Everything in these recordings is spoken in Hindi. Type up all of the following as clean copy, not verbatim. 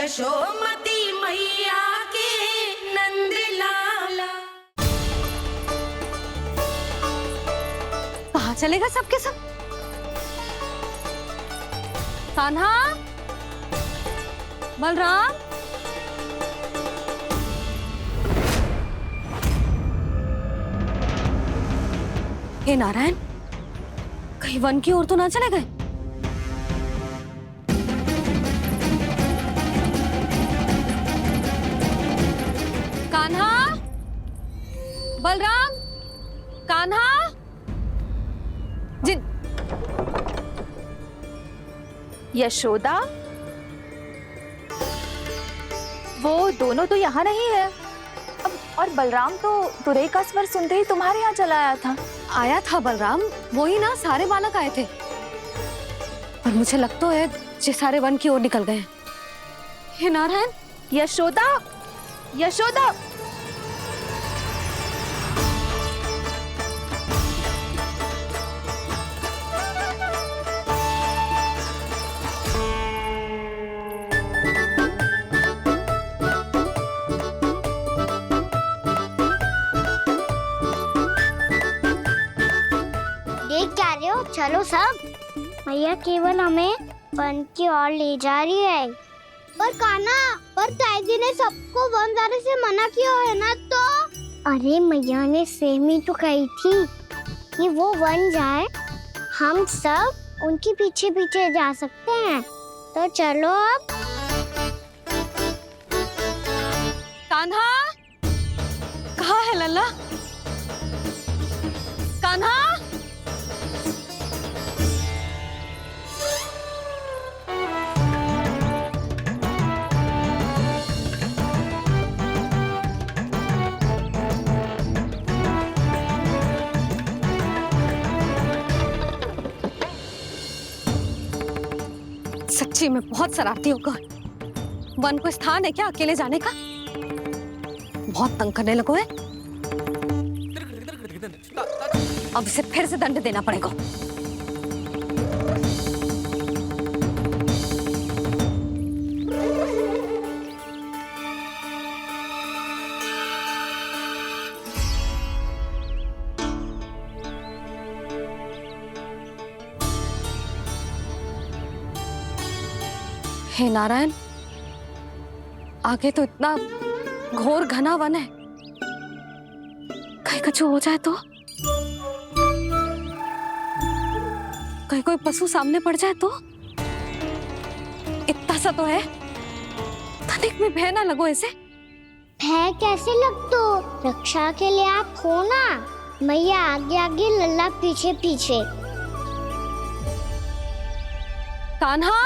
यशोमती मैया के नंद लाला। कहाँ चलेगा सबके सब? कान्हा, बलराम, हे नारायण, कहीं वन की ओर तो ना चले गए? कान्हा, बलराम, कान्हा, जिन यशोदा, वो दोनों तो यहाँ नहीं है। अब और बलराम तो तुरई का स्वर सुनते ही तुम्हारे यहाँ चला आया था। आया था बलराम, वही ना, सारे बालक आए थे। पर मुझे लगता है ये सारे वन की ओर निकल गए हैं। हे नारायण, यशोदा, यशोदा, देख क्या रहे हो? चलो सब। मैया केवल हमें वन की ओर ले जा रही है। पर कान्हा, पर ताईजी ने सबको वन जाने से मना किया है ना। तो अरे मैया ने सेम ही तो कही थी कि वो वन जाए, हम सब उनके पीछे पीछे जा सकते हैं। तो चलो अब। कान्हा, कहाँ है लल्ला? कान्हा, सच्ची में बहुत शरारती होगा। वन को स्थान है क्या अकेले जाने का? बहुत तंग करने लगो है। अब इसे फिर से दंड देना पड़ेगा। हे नारायण, आगे तो इतना घोर घना वन है, कहीं कुछ हो जाए तो? कहीं कोई पशु सामने पड़ जाए तो? इतना सा तो है, तनिक भी भय ना लगो इसे। भय कैसे लग? तो रक्षा के लिए आप हो ना। मैया आगे आगे, लल्ला पीछे पीछे। कान्हा,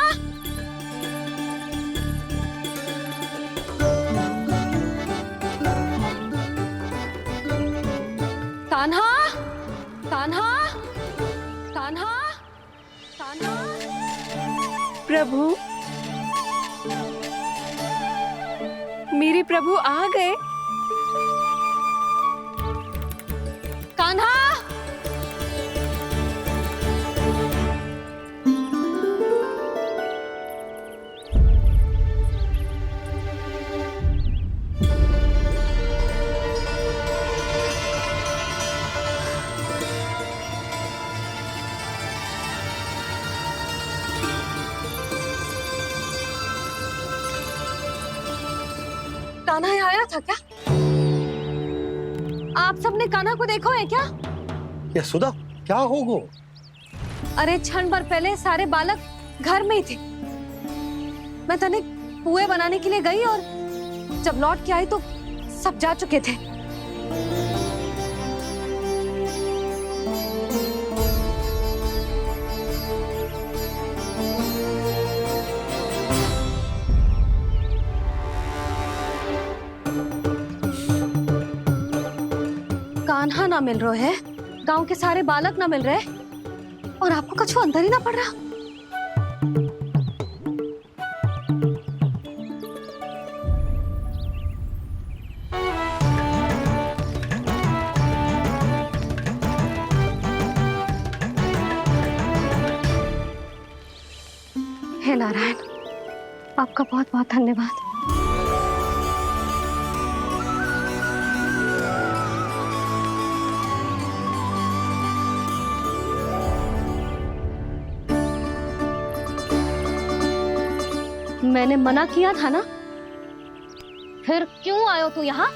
कान्हा, कान्हा, कान्हा, कान्हा। प्रभु, मेरे प्रभु आ गए। कान्हा, कान्हा यहाँ आया था क्या? आप सबने कान्हा को देखो है क्या? यशोदा, क्या हो गो? अरे क्षण भर पहले सारे बालक घर में ही थे। मैं तनिक पुए बनाने के लिए गई और जब लौट के आई तो सब जा चुके थे। कान्हा ना मिल रहे है, गांव के सारे बालक ना मिल रहे, और आपको कुछ अंदर ही ना पड़ रहा। हे नारायण, आपका बहुत बहुत धन्यवाद। मैंने मना किया था ना, फिर क्यों आयो तू यहाँ?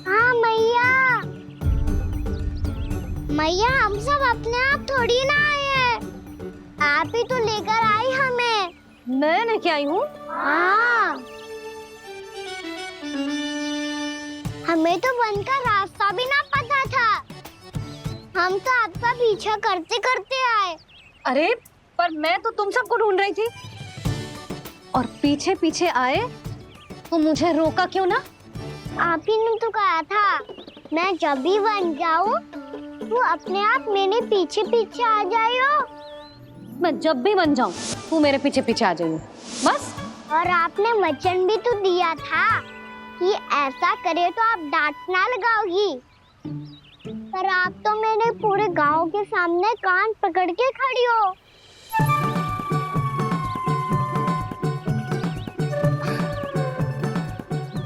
हाँ मैया, मैया हम सब अपने आप थोड़ी ना आए हैं, आप ही तो लेकर आई हमें। मैं लेके आई हूँ? हाँ, हमें तो वन का रास्ता भी ना पता था, हम तो आपका पीछा करते करते आए। अरे पर मैं तो तुम सबको ढूंढ रही थी, और पीछे पीछे आए तो मुझे रोका क्यों ना? आप ही ने तो कहा था मैं जब भी बन जाऊं तो अपने आप मेरे पीछे पीछे आ जाइयो। मैं जब भी बन जाऊं तू मेरे पीछे पीछे आ जाइयो, बस। और आपने वचन भी तो दिया था कि ऐसा करे तो आप डांट ना लगाओगी, पर आप तो मेरे पूरे गांव के सामने कान पकड़ के खड़ी हो।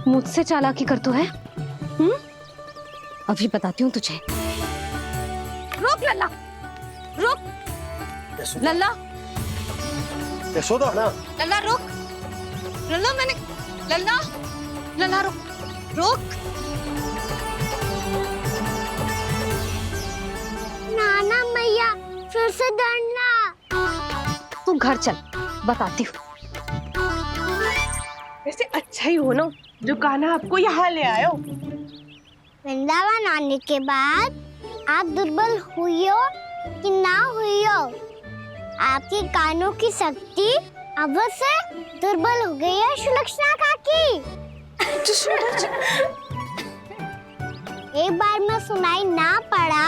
मुझसे चालाकी कर तो है? अभी बताती हूँ तुझे। रुक लल्ला, रुक लल्ला, यशोदा ना, लल्ला रुक, लल्ला मैंने, लल्ला, लल्ला रुक, रुक। नाना मैया फिर से डरना। तू घर चल, बताती हूँ। वैसे अच्छा ही हो ना जो कान्हा आपको यहाँ ले आयो। वृंदावन आने के बाद आप दुर्बल हुई हो कि ना हुई हो, आपके कानों की शक्ति अब से दुर्बल हो गई है सुलक्षणा काकी। एक बार में सुनाई ना पड़ा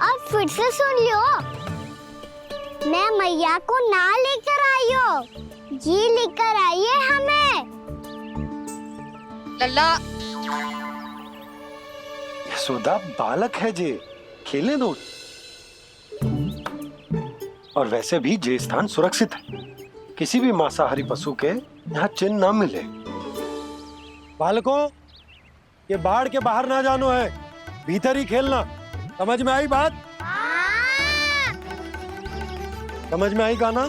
और फिर से सुन लियो। मैं मैया को ना लेकर आई हो, जी लेकर आई है हमें। लल्ला, यशोदा बालक है जे, खेलने दो। और वैसे भी जे स्थान सुरक्षित है, किसी भी मांसाहारी पशु के यहाँ चिन्ह ना मिले। बालकों, ये बाढ़ के बाहर ना जानो है, भीतर ही खेलना। समझ में आई बात? समझ में आई कान्हा?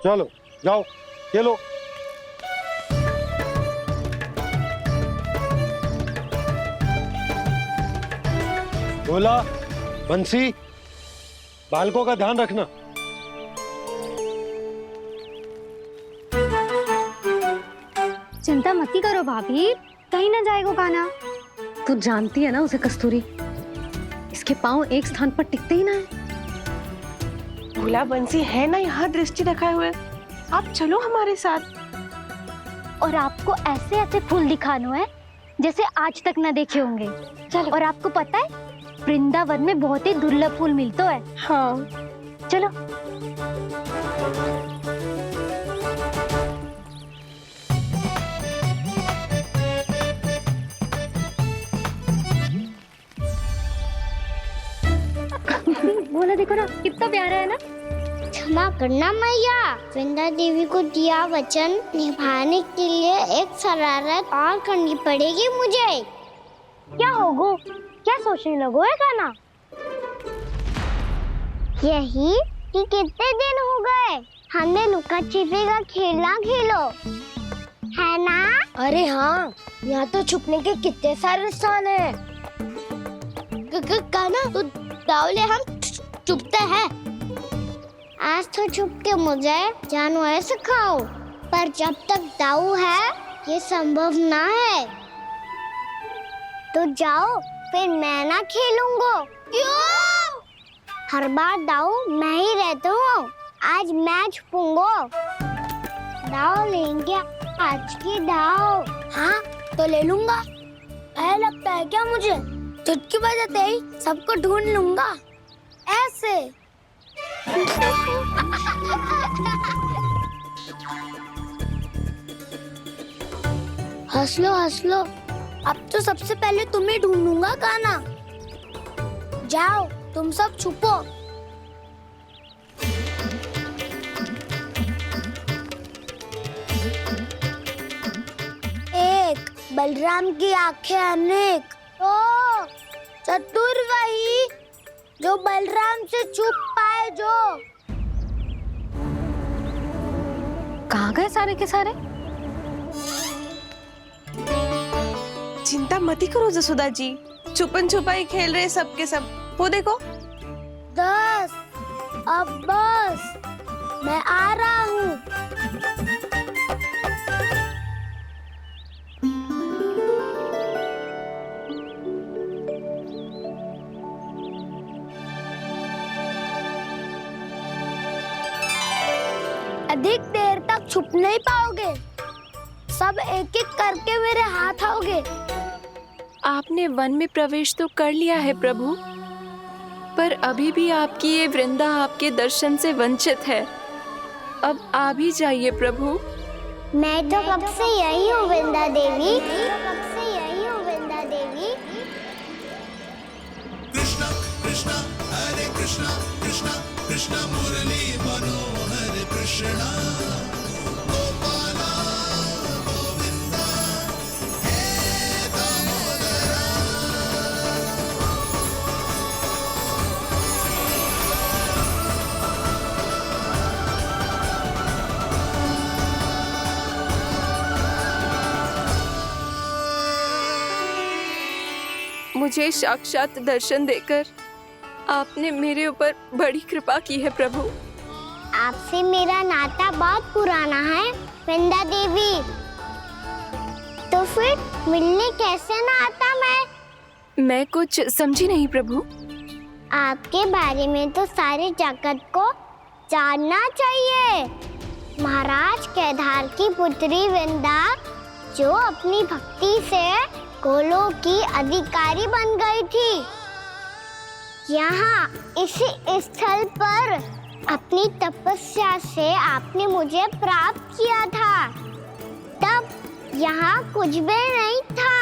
चलो जाओ खेलो। बोला बंसी, बालकों का ध्यान रखना। चिंता मत करो भाभी, कहीं ना जाएगा कान्हा। तू जानती है ना उसे कस्तूरी, इसके पांव एक स्थान पर टिकते ही ना है। भोला बंसी है ना यहाँ दृष्टि रखाए हुए, आप चलो हमारे साथ। और आपको ऐसे ऐसे फूल दिखानो है जैसे आज तक न देखे होंगे। चलो। और आपको पता है वृंदावन में बहुत ही दुर्लभ फूल मिलते हैं। हाँ चलो। बोला देखो ना कितना प्यारा है ना। क्षमा करना मैया, वृंदा देवी को दिया वचन निभाने के लिए एक शरारत और करनी पड़ेगी मुझे। क्या होगो? क्या सोचने लगो है कान्हा? यही कि कितने दिन हो गए हमने लुका छिपी का खेलना खेलो, है ना? अरे हाँ, यहाँ तो छुपने के कितने सारे स्थान है। कान्हा तू दावले हम छुपते हैं। आज तो छुप के मुझे जानवर सिखाओ, पर जब तक दाऊ है ये संभव ना है। तो जाओ, फिर मैं ना खेलूंगा। क्यों? हर बार दाऊ मैं ही रहता हूँ, आज मैं छुपूंगा। दाऊ लेंगे आज की दाऊ। हाँ तो ले लूंगा। ऐसा लगता है क्या मुझे? चुटकी बजाते ही सबको ढूंढ लूंगा ऐसे। हंस लो, अब तो सबसे पहले तुम्हें ढूंढूंगा कान्हा। जाओ तुम सब छुपो। बलराम की आंखें अनेक। ओ चतुर वही जो बलराम से छुप पाए। जो कहाँ गए सारे के सारे? चिंता मत करो जसोदा जी, छुपन छुपाई खेल रहे सब के सब। वो देखो 10 अब बस, मैं आ रहा हूँ। अधिक देर तक छुप नहीं पाओगे, सब एक एक करके मेरे हाथ आओगे। आपने वन में प्रवेश तो कर लिया है प्रभु, पर अभी भी आपकी ये वृंदा आपके दर्शन से वंचित है। अब आ भी जाइए प्रभु। मैं तो कब से यही हूँ वृंदा देवी, कब से यही हूँ वृंदा देवी। कृष्णा कृष्णा हरे कृष्णा कृष्णा कृष्णा मुरली मनोहर कृष्णा गोपाला गोविंदा हे दामोदरा। मुझे साक्षात दर्शन देकर आपने मेरे ऊपर बड़ी कृपा की है प्रभु। आपसे मेरा नाता बहुत पुराना है वृंदा देवी, तो फिर मिलने कैसे ना आता मैं कुछ समझी नहीं प्रभु। आपके बारे में तो सारे जगत को जानना चाहिए। महाराज केदार की पुत्री वृंदा जो अपनी भक्ति से गोलोक की अधिकारी बन गई थी, यहाँ इसी स्थल पर अपनी तपस्या से आपने मुझे प्राप्त किया था। तब यहाँ कुछ भी नहीं था।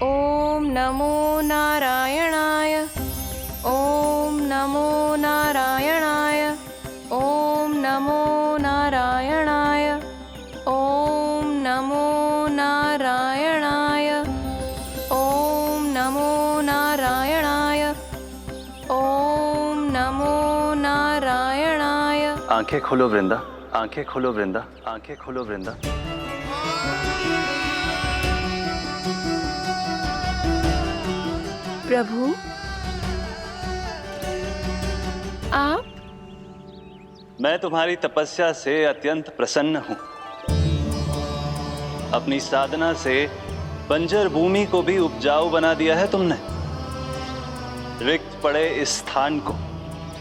ओम नमो नारायणाय, ओम नमो नारायणाय, ओम नमो नारायणाय, ओम नमो नारायणाय, ओम नमो नारायणाय, ओम नमो नारायणाय। आंखें खोलो वृंदा, आंखें खोलो वृंदा, आंखें खोलो वृंदा। प्रभु आप? मैं तुम्हारी तपस्या से अत्यंत प्रसन्न हूं। अपनी साधना से बंजर भूमि को भी उपजाऊ बना दिया है तुमने। रिक्त पड़े इस स्थान को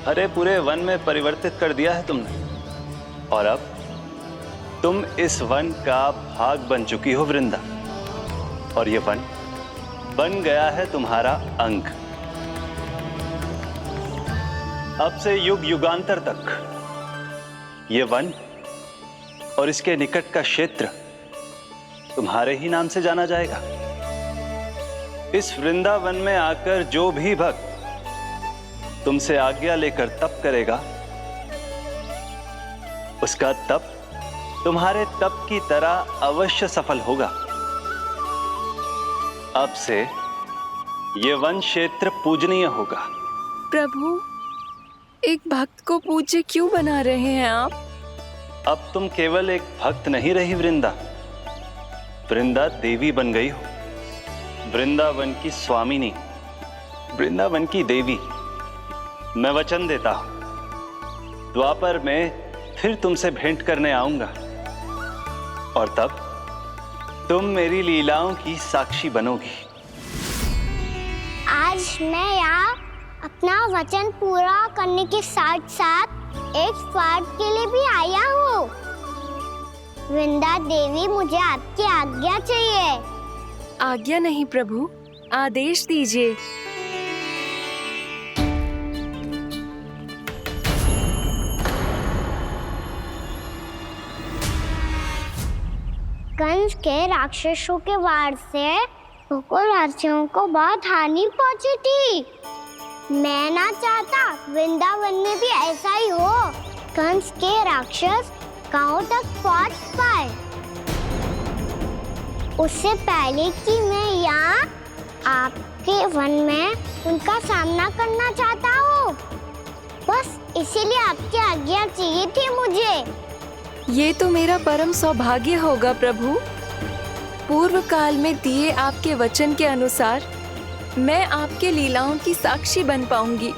हरे पूरे वन में परिवर्तित कर दिया है तुमने, और अब तुम इस वन का भाग बन चुकी हो वृंदा, और ये वन बन गया है तुम्हारा अंग। अब से युग युगांतर तक ये वन और इसके निकट का क्षेत्र तुम्हारे ही नाम से जाना जाएगा। इस वृंदावन में आकर जो भी भक्त तुमसे आज्ञा लेकर तप करेगा, उसका तप तुम्हारे तप की तरह अवश्य सफल होगा। अब से ये वन क्षेत्र पूजनीय होगा। प्रभु एक भक्त को पूज्य क्यों बना रहे हैं आप? अब तुम केवल एक भक्त नहीं रही वृंदा, वृंदा देवी बन गई हो। वृंदावन की स्वामिनी, वृंदावन की देवी। मैं वचन देता हूं, द्वापर में फिर तुमसे भेंट करने आऊंगा, और तब तुम मेरी लीलाओं की साक्षी बनोगी। आज मैं यहाँ अपना वचन पूरा करने के साथ साथ एक स्वार्थ के लिए भी आया हूँ। वृंदा देवी, मुझे आपकी आज्ञा चाहिए। आज्ञा नहीं प्रभु, आदेश दीजिए। कंस के राक्षसों के वार से गोकुलवासियों को बहुत हानि पहुंची थी। मैं ना चाहता वृंदावन में भी ऐसा ही हो। कंस के राक्षस गांव तक पहुंच पाए। उससे पहले कि मैं यहाँ आपके वन में उनका सामना करना चाहता हूँ। बस इसीलिए आपकी आज्ञा चाहिए थी मुझे। ये तो मेरा परम सौभाग्य होगा प्रभु। पूर्व काल में दिए आपके वचन के अनुसार मैं आपके लीलाओं की साक्षी बन पाऊंगी।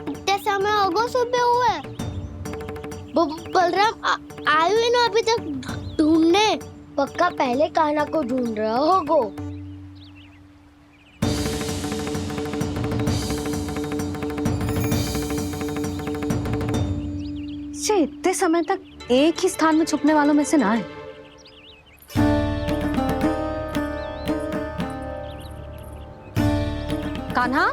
इतने समय होगा सुबह हुए। बलराम आए हुए ना अभी तक ढूंढने। पक्का पहले कान्हा को ढूंढ रहा होगो। से इतने समय तक एक ही स्थान में छुपने वालों में से ना है। कान्हा,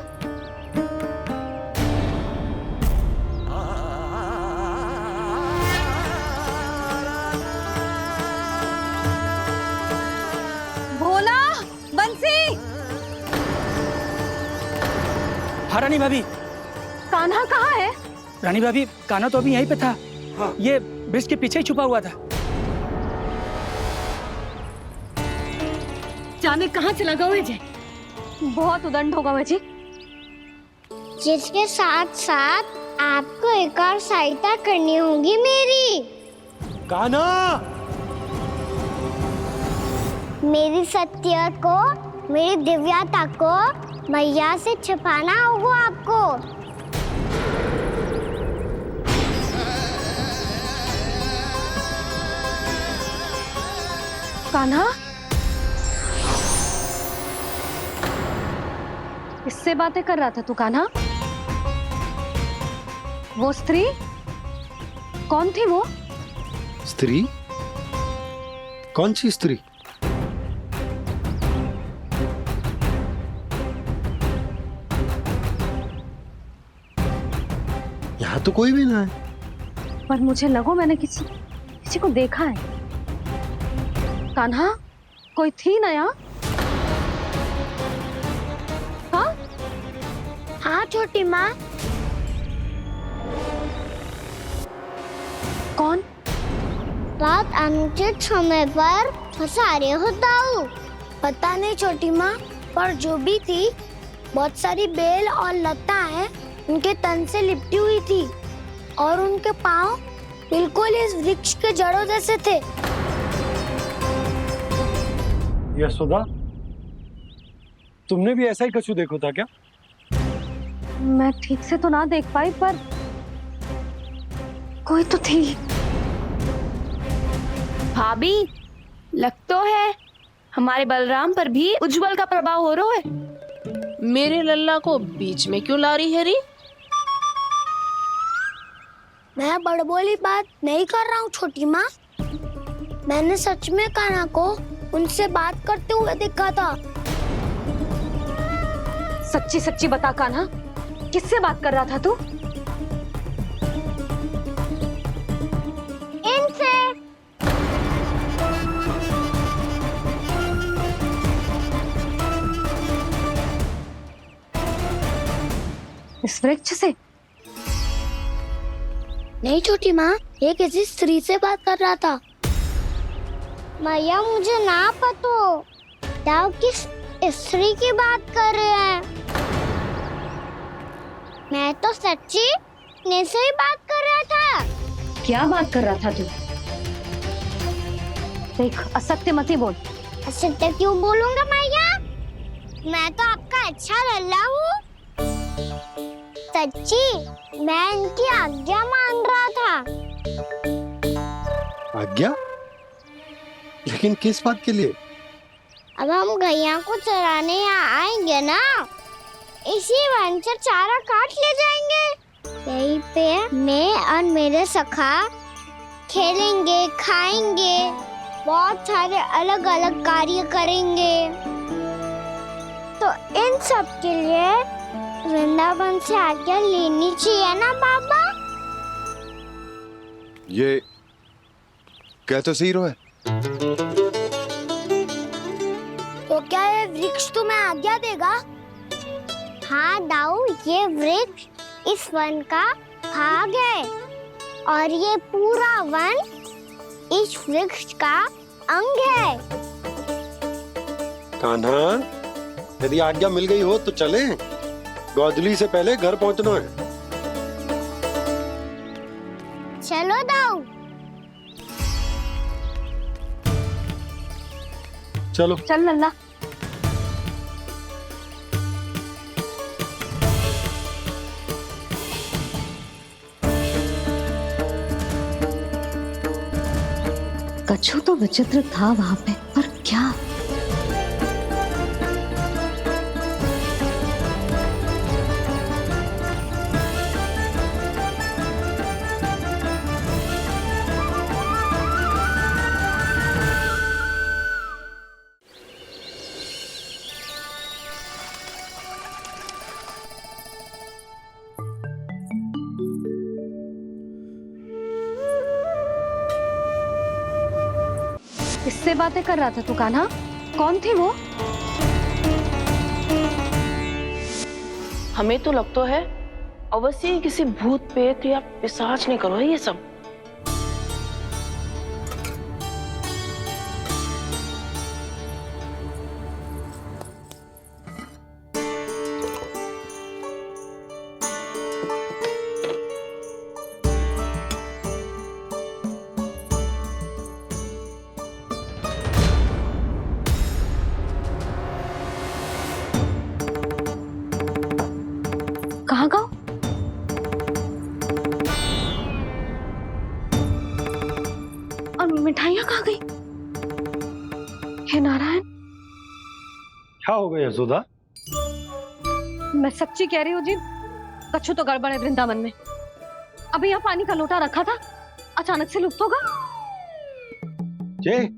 भोला, बंसी। हाँ रानी भाभी। कान्हा कहाँ है? रानी भाभी, कान्हा तो अभी यहीं पे था। हाँ। ये ब्रिज के पीछे ही छुपा हुआ था। जाने कहाँ चला गया वह? बहुत उदंड होगा वह जी। जिसके साथ साथ आपको एक और सहायता करनी होगी मेरी। कान्हा, मेरी सत्य को, मेरी दिव्यता को मैया से छिपाना होगा आपको। कान्हा, इससे बातें कर रहा था तू कान्हा? वो स्त्री कौन थी? वो स्त्री? कौन सी स्त्री? यहाँ तो कोई भी ना है। पर मुझे लगो मैंने किसी को देखा है। कान्हा, कोई थी ना यहाँ? हाँ? हाँ छोटी माँ। कौन? रात अनुचित समय पर फंसारे होता हूँ। पता नहीं छोटी माँ, पर जो भी थी बहुत सारी बेल और लताएं उनके तन से लिपटी हुई थी और उनके पाँव बिल्कुल इस वृक्ष के जड़ों जैसे थे। यशोदा, तुमने भी ऐसा ही कछु देखा था क्या? मैं ठीक से तो ना देख पाई, पर कोई तो थी। भाभी, लग तो है हमारे बलराम पर भी उज्जवल का प्रभाव हो रहा है। मेरे लल्ला को बीच में क्यों ला रही है री? मैं बड़बोली बात नहीं कर रहा हूँ छोटी माँ। मैंने सच में कान्हा को उनसे बात करते हुए देखा था। सच्ची सच्ची बता कान्हा, किससे बात कर रहा था तू? इनसे। इस वृक्ष से? नहीं छोटी माँ, ये किसी स्त्री से बात कर रहा था। मैया मुझे ना पतो दाव किस स्त्री की बात कर रहे हैं। मैं तो सच्ची ने से ही बात कर रहा था। क्या बात कर रहा था तू? देख, असत्य मत ही बोल। असत्य क्यों बोलूंगा मैया? मैं तो आपका अच्छा लल्ला हूँ। सच्ची मैं इनकी आज्ञा मान रहा था। आज्ञा? लेकिन किस बात के लिए? अब हम गैया को चराने यहाँ आएंगे ना, इसी वन से चारा काट ले जाएंगे। यहीं पे मैं और मेरे सखा खेलेंगे, खाएंगे, बहुत सारे अलग अलग कार्य करेंगे। तो इन सब के लिए वृंदावन से आज्ञा लेनी चाहिए ना बाबा? ये क्या तो सही रो है। तो क्या ये वृक्ष तुम्हें आज्ञा देगा? हाँ दाऊ, ये वृक्ष इस वन का खा गए और ये पूरा वन इस वृक्ष का अंग है। कान्हा, यदि आज्ञा मिल गई हो तो चलें। गोधूली से पहले घर पहुंचना है। चलो दाऊ। चलो चल लल्ला। कछु तो विचित्र था वहां पे, पर क्या? किससे बातें कर रहा था तू कान्हा? कौन थे वो? हमें तो लगता है अवश्य ही किसी भूत प्रेत या पिशाच ने करो है ये सब। कहाँ गाँव? और मिठाइयाँ कहाँ गई? हे नारायण, क्या हो गया यशोदा? मैं सच्ची कह रही हूँ जी, कछु तो गड़बड़ है वृंदावन में। अभी यहाँ पानी का लोटा रखा था, अचानक से लुप्त होगा। जय,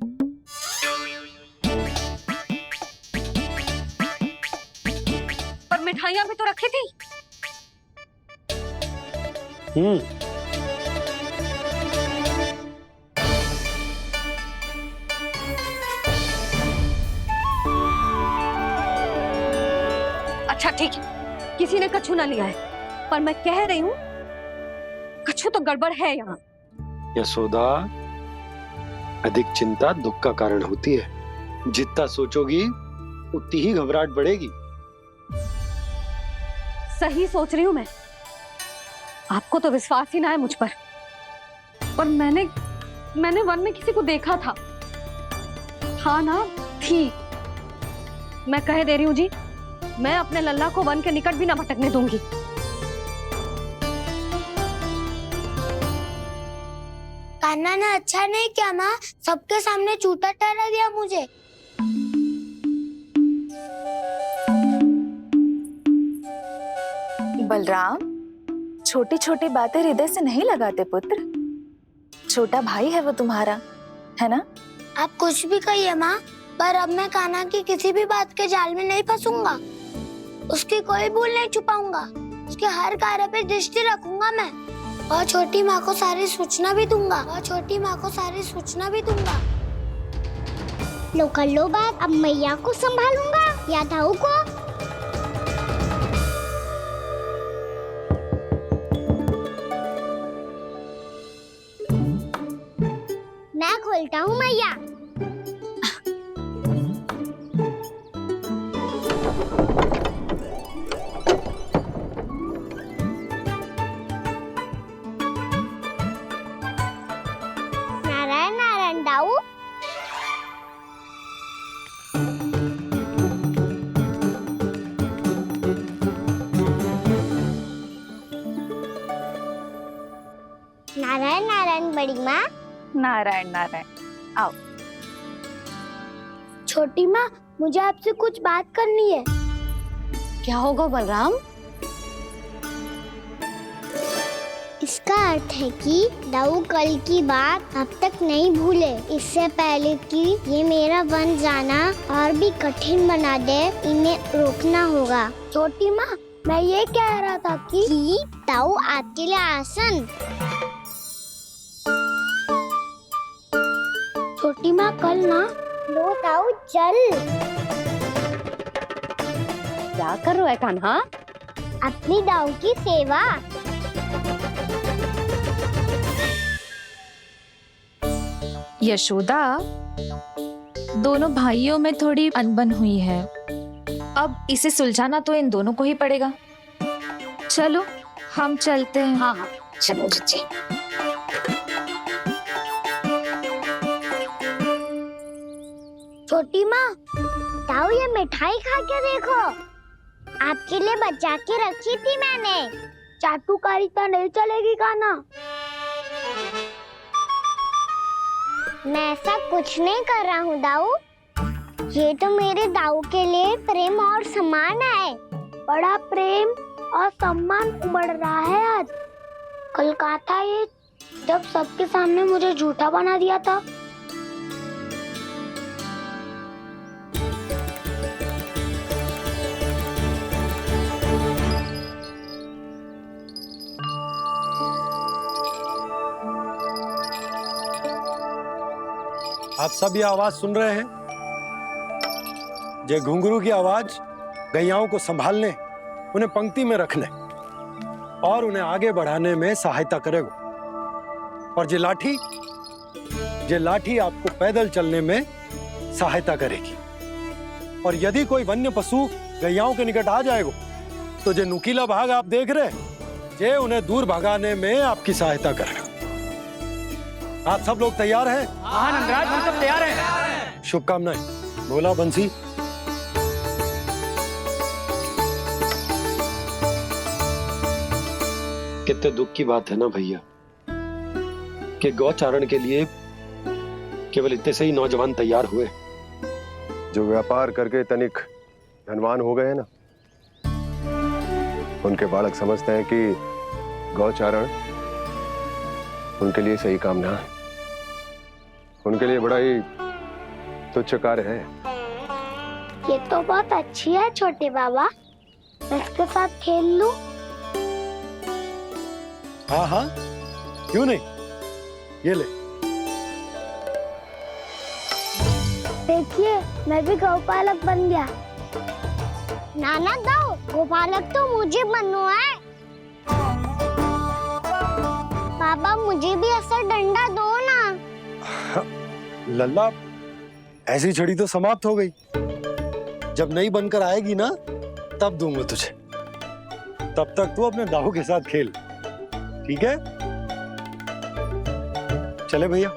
पर मिठाइयाँ भी तो रखी थी। अच्छा ठीक है, किसी ने कछु ना लिया है, पर मैं कह रही हूँ कछु तो गड़बड़ है यहाँ। यशोदा, अधिक चिंता दुख का कारण होती है। जितना सोचोगी उतनी ही घबराहट बढ़ेगी। सही सोच रही हूँ मैं। आपको तो विश्वास ही ना है मुझ पर मैंने वन में किसी को देखा था। हाँ ना, थी। मैं कह दे रही हूँ जी, मैं अपने लल्ला को वन के निकट भी ना भटकने दूंगी। कान्हा ने अच्छा नहीं किया माँ, सबके सामने झूठा ठहरा दिया मुझे। बलराम, छोटी छोटी बातें हृदय से नहीं लगाते पुत्र। छोटा भाई है वो तुम्हारा, है ना? आप कुछ भी कहिए माँ, पर अब मैं कान्हा की किसी भी बात के जाल में नहीं फंसूंगा। उसकी कोई भूल नहीं छुपाऊंगा। उसके हर कार्य पे दृष्टि रखूंगा मैं, और छोटी माँ को सारी सूचना भी दूंगा। लो कर लो बात। अब मैया को संभालूंगा या दाऊ को? मैं खोलता हूँ मैया। नारायण नारायण दाऊ। नारायण नारायण बड़ी माँ। नारायण नारायण, आओ। छोटी माँ, मुझे आपसे कुछ बात करनी है। क्या होगा बलराम? इसका अर्थ है कि दाऊ कल की बात अब तक नहीं भूले। इससे पहले कि ये मेरा वन जाना और भी कठिन बना दे, इन्हें रोकना होगा। छोटी माँ, मैं ये कह रहा था कि दाऊ आपके लिए आसन। छोटी माँ, कल ना। लो दाऊ चल। क्या कर रहा है कान्हा? अपनी दाऊ की सेवा। यशोदा, दोनों भाइयों में थोड़ी अनबन हुई है। अब इसे सुलझाना तो इन दोनों को ही पड़ेगा। चलो हम चलते हैं। हाँ हाँ चलो जी। छोटी माँ, ताऊ ये मिठाई खा के देखो, आपके लिए बचा के रखी थी मैंने। चाटुकारिता नहीं चलेगी काना। मैं ऐसा कुछ नहीं कर रहा हूँ दाऊ, ये तो मेरे दाऊ के लिए प्रेम और सम्मान है। बड़ा प्रेम और सम्मान उमड़ रहा है आज। कल कहा था ये जब सबके सामने मुझे झूठा बना दिया था। आप सब ये आवाज सुन रहे हैं? ये घुंघरू की आवाज गैयाओं को संभालने, उन्हें पंक्ति में रखने और उन्हें आगे बढ़ाने में सहायता करेगा। और ये लाठी आपको पैदल चलने में सहायता करेगी। और यदि कोई वन्य पशु गैयाओं के निकट आ जाएगा तो जो नुकीला भाग आप देख रहे हैं, ये उन्हें दूर भगाने में आपकी सहायता करेगा। आप सब लोग तैयार हैं? हाँ नंदराज, हम सब तैयार हैं। शुभकामनाएं। बोला बंसी। कितने दुख की बात है ना भैया कि गौचारण के लिए केवल इतने से ही नौजवान तैयार हुए जो व्यापार करके तनिक धनवान हो गए हैं ना, उनके बालक समझते हैं कि गौचारण उनके लिए सही काम ना है, उनके लिए बड़ा ही तुच्छ कार्य है। ये तो बहुत अच्छी है छोटे बाबा, मैं इसके साथ खेल लूं? हाँ हाँ क्यों नहीं, ये ले। देखिए मैं भी गौपालक बन गया। नाना दाऊ, गौपालक तो मुझे बनना है। पापा मुझे भी ऐसा डंडा दो ना। लल्ला, ऐसी छड़ी तो समाप्त हो गई। जब नई बनकर आएगी ना तब दूंगा तुझे। तब तक तू अपने दाऊ के साथ खेल, ठीक है? चले भैया।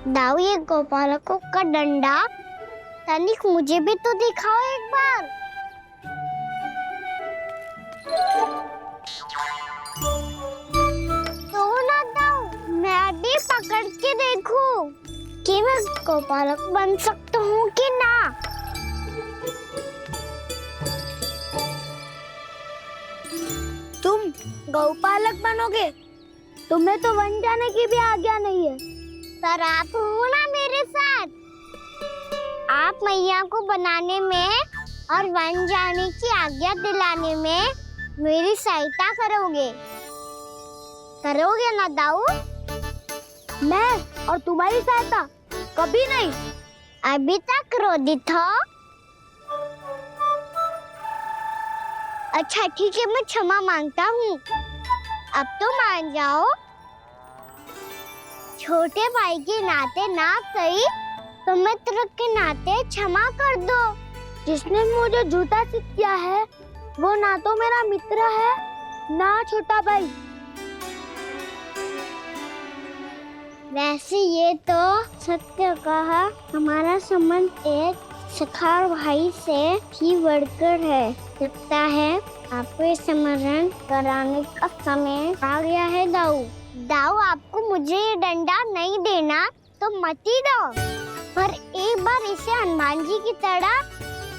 दाऊ, ये गोपालकों का डंडा तनिक मुझे भी तो दिखाओ एक बार। तो ना दाऊ, मैं भी पकड़ के देखूं कि मैं गोपालक बन सकता हूँ कि ना। तुम गौपालक बनोगे? तुम्हें तो वन जाने की भी आज्ञा नहीं है। पर आप हो ना मेरे साथ, आप मैया को बनाने में और वन जाने की आज्ञा दिलाने में मेरी सहायता करोगे ना दाऊ? मैं और तुम्हारी सहायता कभी नहीं। अभी तक क्रोधित हो? अच्छा ठीक है, मैं क्षमा मांगता हूँ। अब तो मान जाओ। छोटे भाई के नाते ना सही तो मित्र के नाते क्षमा कर दो। जिसने मुझे झूठा सिख किया है वो ना तो मेरा मित्र है ना छोटा भाई। वैसे ये तो सत्य कहा, हमारा संबंध एक सखार भाई से भी बढ़कर है। लगता है आपको स्मरण कराने का समय आ गया है दाऊ। दाऊ, आपको मुझे ये डंडा नहीं देना तो मत ही दो, पर एक बार इसे हनुमान जी की तरह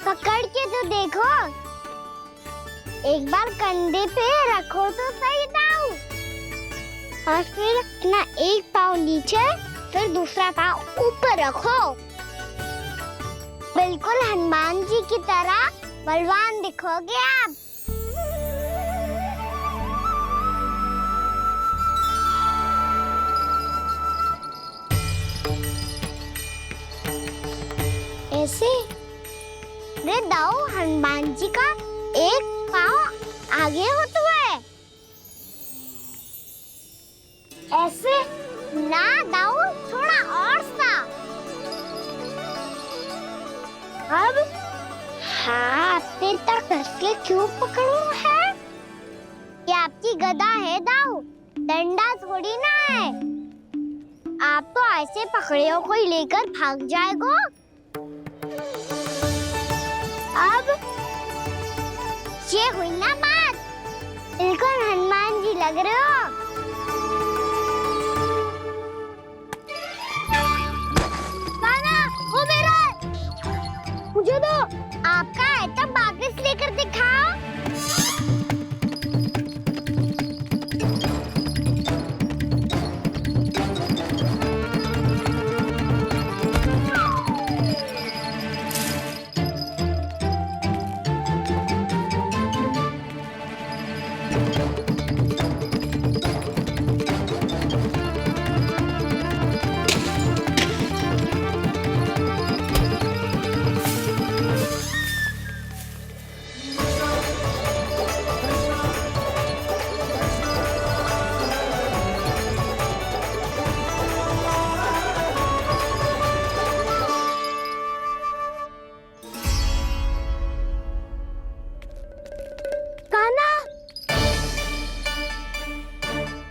पकड़ के तो देखो। एक बार कंधे पे रखो तो सही दाऊ, और फिर अपना एक पाँव नीचे फिर दूसरा पाँव ऊपर रखो। बिल्कुल हनुमान जी की तरह बलवान दिखोगे आप। ऐसे? रे दाऊ, हनुमान जी का एक पाँव आगे होता है। ऐसे ना दाऊ, थोड़ा और सा। अब हाथ पे तक कसके क्यों पकड़ू है? ये आपकी गदा है दाऊ, डंडा थोड़ी ना है। आप तो ऐसे पकड़े हो कोई लेकर भाग जाएगा। अब ये हुई ना बात, बिल्कुल हनुमान जी लग रहे हो। कान्हा, वो मेरा है। मुझे दो। आपका आइटम वापस लेकर दिखाओ।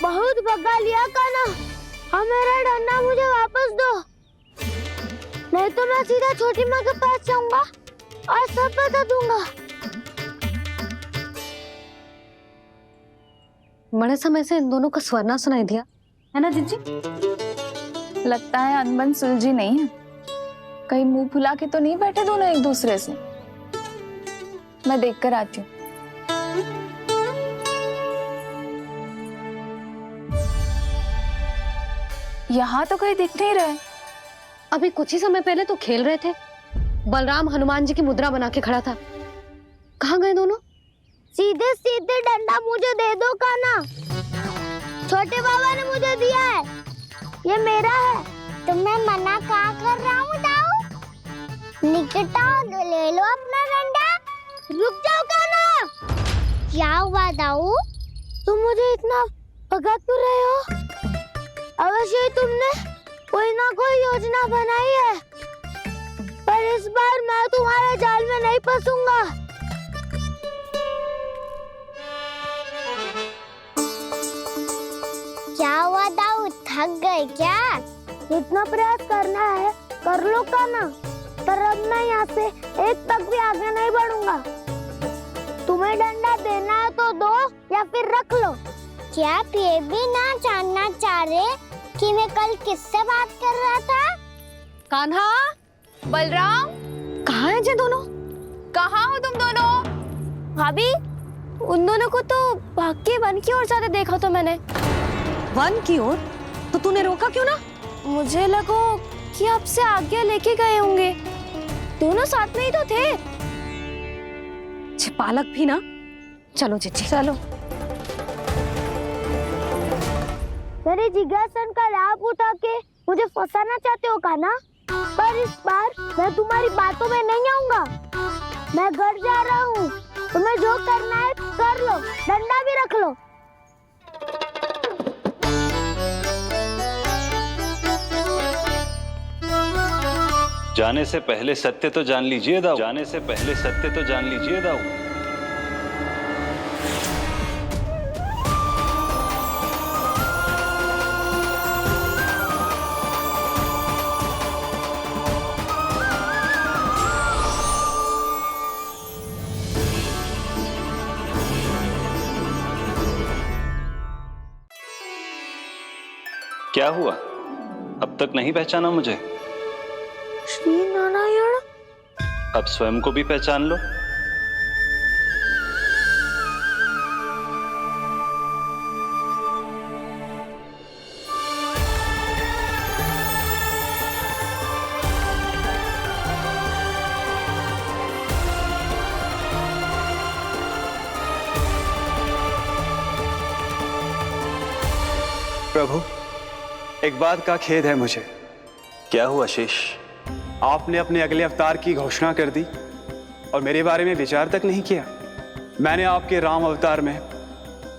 बहुत भगा लिया कान्हा, अब मेरा डंडा मुझे वापस दो, नहीं तो मैं सीधा छोटी माँ के पास जाऊंगा और सब बता दूंगा। बड़े समय से इन दोनों का स्वर ना सुनाई दिया, है ना जीजी? लगता है अनबन सुलझी नहीं है। कहीं मुंह फुला के तो नहीं बैठे दोनों एक दूसरे से। मैं देख कर आती हूँ। यहाँ तो कहीं दिख नहीं रहे। अभी कुछ ही समय पहले तो खेल रहे थे। बलराम हनुमान जी की मुद्रा बना के खड़ा था। कहाँ गए दोनों? सीधे सीधे डंडा मुझे दे दो कान्हा, छोटे बाबा ने मुझे दिया है, ये मेरा है। तो मैं मना कहाँ कर रहा हूँ दाऊ? निकट आओ, ले लो अपना डंडा। रुक जाओ कान्हा। क्या हुआ दाऊ? तुम मुझे इतना भगा क्यों रहे हो? अवश्य ही तुमने कोई ना कोई योजना बनाई है, पर इस बार मैं तुम्हारे जाल में नहीं फंसूंगा। क्या हुआ दाऊ, थक गए क्या? इतना प्रयास करना है कर लो कान्हा, पर अब मैं यहाँ से एक तक भी आगे नहीं बढ़ूंगा। तुम्हें डंडा देना है तो दो या फिर रख लो। क्या आप ये भी ना जानना चाह रहे कि मैं कल किससे बात कर रहा था? कान्हा, बलराम, कहाँ हैं ये दोनों? कहाँ हो तुम दोनों? भाभी, उन दोनों को तो भाग के वन की ओर जाते देखा तो मैंने। वन की ओर? तो तूने रोका क्यों ना? मुझे लगा कि आपसे आगे लेके गए होंगे। दोनों साथ में ही तो थे। पालक भी ना। चलो जीजी, चलो। मेरे जिज्ञासन का लाभ उठा के मुझे फंसाना चाहते हो कान्हा, पर इस बार मैं तुम्हारी बातों में नहीं आऊंगा। मैं घर जा रहा हूँ, तुम्हें जो करना है कर लो, डंडा भी रख लो। जाने से पहले सत्य तो जान लीजिए दाऊ। जाने से पहले सत्य तो जान लीजिए दाऊ। क्या हुआ? अब तक नहीं पहचाना मुझे? श्री नारायण। अब स्वयं को भी पहचान लो। प्रभु, एक बात का खेद है मुझे। क्या हुआ शेष? आपने अपने अगले अवतार की घोषणा कर दी और मेरे बारे में विचार तक नहीं किया। मैंने आपके राम अवतार में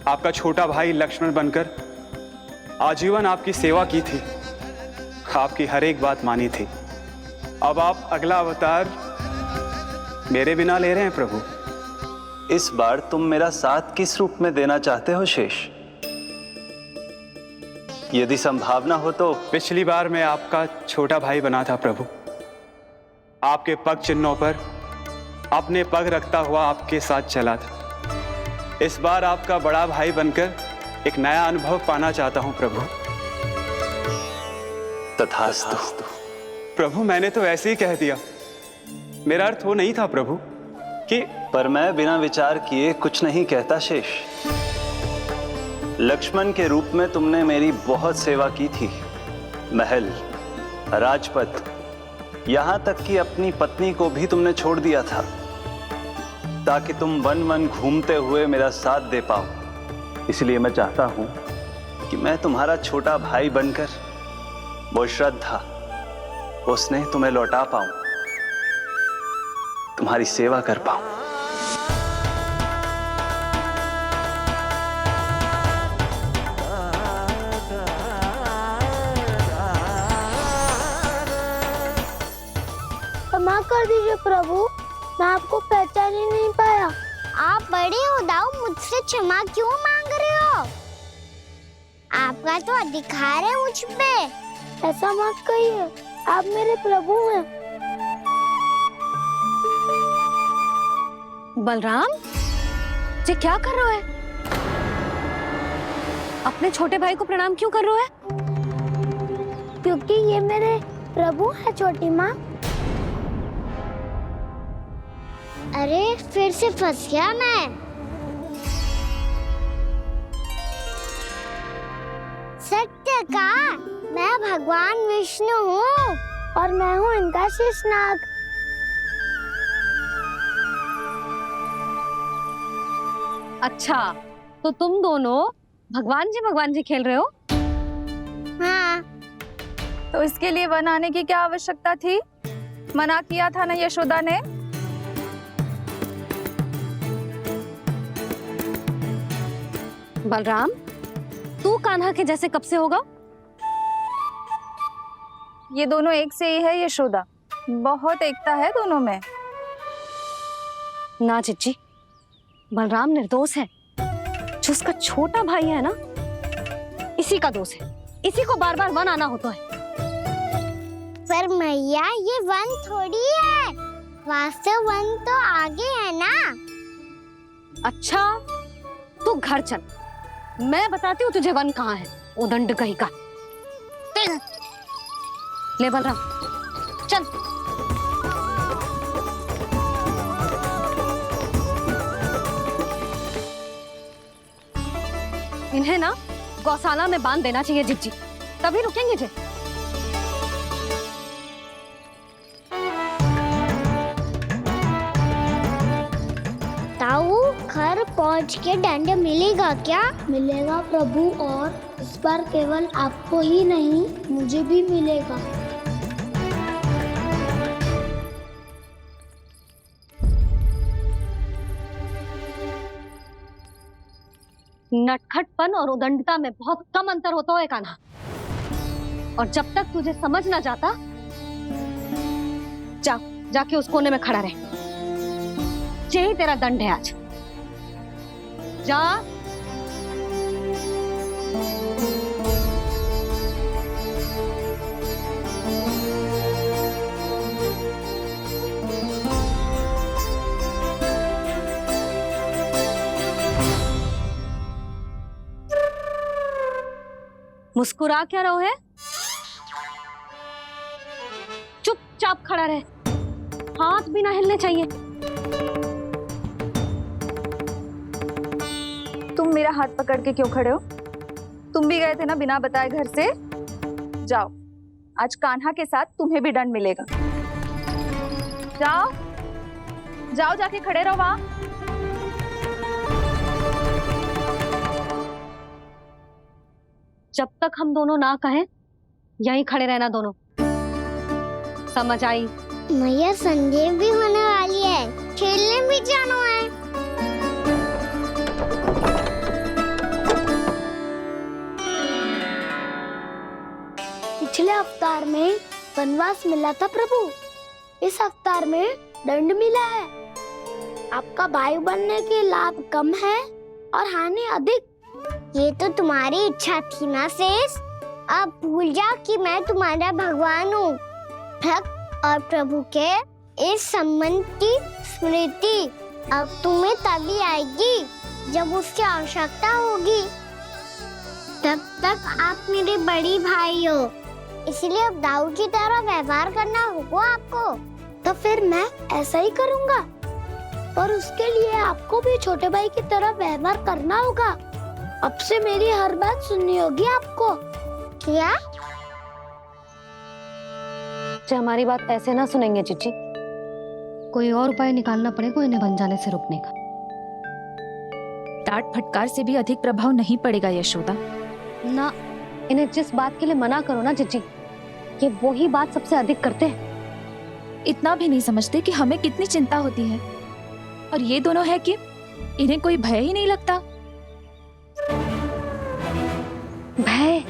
आपका छोटा भाई लक्ष्मण बनकर आजीवन आपकी सेवा की थी, आपकी हर एक बात मानी थी। अब आप अगला अवतार मेरे बिना ले रहे हैं प्रभु। इस बार तुम मेरा साथ किस रूप में देना चाहते हो शेष? यदि संभावना हो तो। पिछली बार मैं आपका छोटा भाई बना था प्रभु, आपके पग चिन्हों पर अपने पग रखता हुआ आपके साथ चला था। इस बार आपका बड़ा भाई बनकर एक नया अनुभव पाना चाहता हूं प्रभु। तथास्तु। प्रभु मैंने तो ऐसे ही कह दिया, मेरा अर्थ वो नहीं था प्रभु कि। पर मैं बिना विचार किए कुछ नहीं कहता शेष। लक्ष्मण के रूप में तुमने मेरी बहुत सेवा की थी। महल, राजपथ, यहां तक कि अपनी पत्नी को भी तुमने छोड़ दिया था ताकि तुम वन वन घूमते हुए मेरा साथ दे पाओ। इसलिए मैं चाहता हूं कि मैं तुम्हारा छोटा भाई बनकर वो श्रद्धा, वो स्नेह तुम्हें लौटा पाऊं, तुम्हारी सेवा कर पाऊं। क्षमा कर दीजिए प्रभु, मैं आपको पहचान ही नहीं पाया। आप बड़े उदाऊ मुझसे क्षमा क्यों मांग रहे हो? आपका तो अधिकार है मुझ पे। ऐसा मत कहिए, आप मेरे प्रभु हैं। बलराम, ये क्या कर रहे हो? अपने छोटे भाई को प्रणाम क्यों कर रहे हो? क्योंकि ये मेरे प्रभु है छोटी माँ। अरे फिर से फंस गया मैं। सत्य का, मैं भगवान विष्णु हूँ और मैं हूँ इनका शेषनाग। अच्छा, तो तुम दोनों भगवान जी खेल रहे हो? हाँ। तो इसके लिए वन आने की क्या आवश्यकता थी? मना किया था ना यशोदा ने। बलराम, तू कान्हा के जैसे कब से होगा? ये दोनों एक से ही है यशोदा, बहुत एकता है दोनों में। ना चिच्ची, बलराम निर्दोष है। जो उसका छोटा भाई है ना, इसी का दोष है। इसी को बार बार वन आना होता है। पर मैया, ये वन थोड़ी है, वास्तव वन तो आगे है ना। अच्छा, तू घर चल, मैं बताती हूँ तुझे वन कहाँ है। उदंड कहीं का। ले बलराम, चल। इन्हें ना गौशाला में बांध देना चाहिए जिज्जी, तभी रुकेंगे जे। ताऊ, घर पहुँच के दंड मिलेगा क्या? मिलेगा प्रभु, और इस बार केवल आपको ही नहीं मुझे भी मिलेगा। नटखटपन और उदंडता में बहुत कम अंतर होता है कान्हा, और जब तक तुझे समझ ना जाता, जाके उस कोने में खड़ा रहे। यही तेरा दंड है आज। जा। मुस्कुरा क्या रहो है? चुपचाप खड़ा रहे, हाथ भी ना हिलने चाहिए। तुम मेरा हाथ पकड़ के क्यों खड़े हो? तुम भी गए थे ना बिना बताए घर से। जाओ, आज कान्हा के साथ तुम्हें भी दंड मिलेगा। जाओ जाओ, जाके खड़े रहो वहां। जब तक हम दोनों ना कहें, यहीं खड़े रहना दोनों। समझ आई? मैया संडे भी होने वाली है, खेलने भी जाना है। पिछले अवतार में वनवास मिला था प्रभु, इस अवतार में दंड मिला है। आपका भाई बनने के लाभ कम है और हानि अधिक। ये तो तुम्हारी इच्छा थी ना शेष। अब भूल जाओ कि मैं तुम्हारा भगवान हूँ। भक्त और प्रभु के इस संबंध की स्मृति अब तुम्हें तभी आएगी जब उसकी आवश्यकता होगी। तब तक आप मेरे बड़ी भाई हो, इसलिए अब दाऊद की तरह व्यवहार करना होगा आपको। तो फिर मैं ऐसा ही करूँगा, पर उसके लिए आपको भी छोटे भाई की तरह व्यवहार करना होगा। अब से मेरी हर बात सुननी होगी आपको। क्या? हमारी बात ऐसे ना सुनेंगे चिची। कोई और उपाय निकालना पड़ेगा इन्हें बन जाने से रुकने का। डांट फटकार से भी अधिक प्रभाव नहीं पड़ेगा यशोदा। ना, इन्हें जिस बात के लिए मना करो ना चिची, ये वो ही बात सबसे अधिक करते हैं। इतना भी नहीं समझते कि हमें कितनी चिंता होती है, और ये दोनों है कि इन्हें कोई भय ही नहीं लगता। भय?